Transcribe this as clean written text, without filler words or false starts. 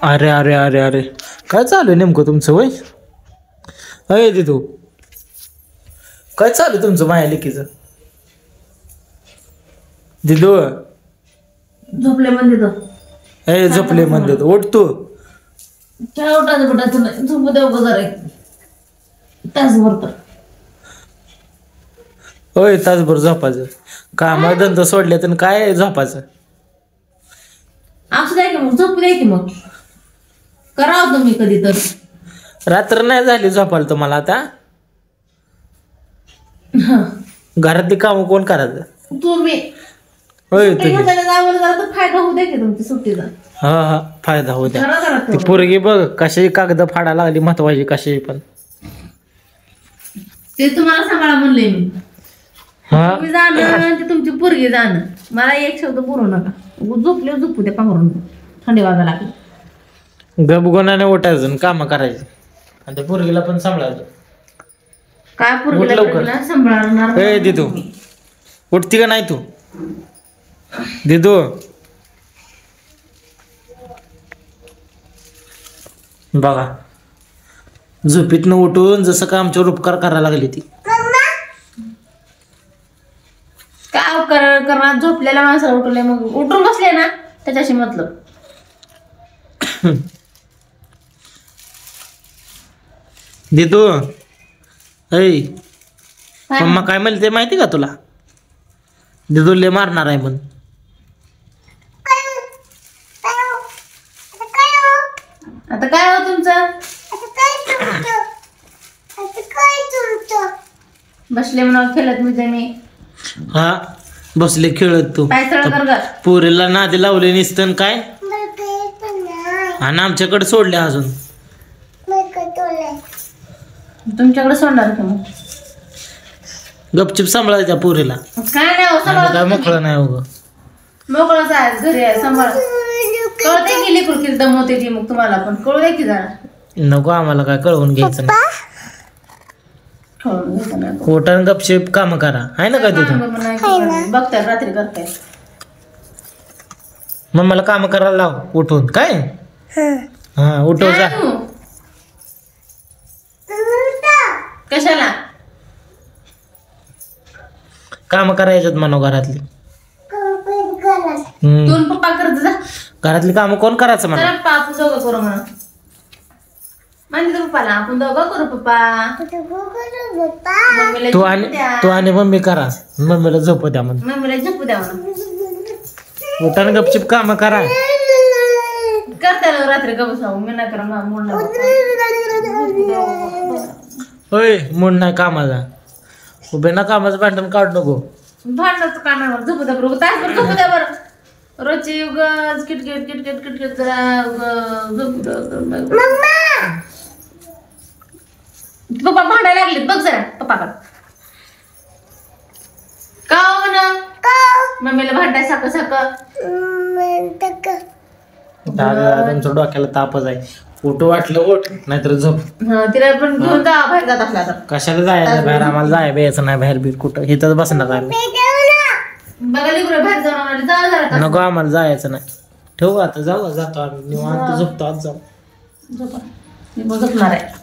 अरे अरे अरे अरे काय चालू आहे नेमकं तुमचं वय अय दिदू काय चालू आहे तुमचं माया लेकीचं दिदू झोपले म्हणजे तर ए झोपले म्हणते उठ तू काय उठायचं नाही झोपू देऊ का जरा तासभर तर होय तासभर झोपायचं काम धंदा सोडले तर काय झोपायचं असं द्या की मग झोपू द्या की मग करावं तुम्ही कधी तर रात्र नाही झाली झोपायला तुम्हाला आता घरातली कामं कोण करायचं तुम्ही होय सुट्टी तुम्ही घेतल्याने जावं जरा तर फायदा होऊ दे की तुमच्या सुट्टीचा हा हा फायदा होऊ द्या जरा जरा ती तेवढं. पोरगी बघ कशी कागद फाडा लागली महत्वाची कशी पण ते तुम्हाला सांभाळा म्हणले मी हा तुम्ही जाणं ते तुमची पोरगी जाणं मला एक शब्द बोलू नका झोपले झोपू द्या पांघरून थंडी वाजा लागली गपगोनाने उठायचं काम करायचं आणि त्या पोरगीला पण सांभाळायचं काय उठ लवकर. पोरगीला सांभाळणार ए दिदू उठती का नाही तू दिदू बघा झोपीतनं उठून जसं का आमच्यावर उपकार करायला लागली ती काय करणार झोपलेल्या माणसाला उठवले मग उठून बसले ना त्याच्याशी मतलब दिदू ऐ मम्मा काय म्हणते ते माहिती का तुला दिदू लय मारणार आहे म्हण आता काय हो तुमचं बसले म्हणून खेळत मी हा बसले खेळत तू काय सळ कर ग पोरीला नादी लावले निसतन काय आणि आमच्याकडे सोडले अजून तुमच्याकडे सोडणार का मग गपचिप सांभाळायचं त्या पोरीला काय नाही हो आम्ही काय सांभाळ मोकळं नाही उगं मोकळं जायचं घरी आहे सांभाळ कळते की लिकूड किती दमवते ती मग तुम्हाला पण कळू दे की जरा नको आम्हाला काय कळवून घ्यायचं नाही कळून घ्यायचं नाही. उठान गपचिप काम करा आहे ना काय तिथं बघताय रात्री करताय मम्माला काम करायला लाव उठून काय हा उठव जा काय तू? कशाला काम करायच्यात म्हणू घरातली दोन पप्पा करत जा घरातली काम कोण करायचं म्हणा चला आपण दोघं करू म्हणा म्हणजे पप्पाला आपण दोघं करू पप्पा मम्मीला तू झोपू आणि द्या. तू आणि मम्मी करा मम्मीला झोपू द्या म्हणून मम्मीला झोपू द्या म्हणा उठान गपचिप काम करा करता ना रात्री गबस मी नाही करा म्हणलं होय म्हणून नाही कामाचा उभे ना कामाचं भांडण काढू नको भांडणाचं कानावर झोपू द्या बरोबर तासभर झोपू द्या बरं रोजची उगाच किटकिट किटकिट किटकिट जरा झोपू द्या पप्पा भांडायला लागलेत बघ जरा पप्पाकडे का हो म्हणा मम्मीला भांडाय साखर साखर तुमच्या डोक्याला तापच आहे उठ वाटलं उठ नाहीतर झोप तिला पण घेऊन जा बाहेर जात असला तर कशाला जायचं बाहेर आम्हाला यायचं नाही बाहेर बीर कुठं इथंच बसणार आम्ही बघा लिकून बाहेर जाऊन आले जा जरा नको आम्हाला जायचं नाही ठेवू आता जाऊ जातो आम्ही निवांत झोपतो आज जाऊ झोपा मी झोपणार आहे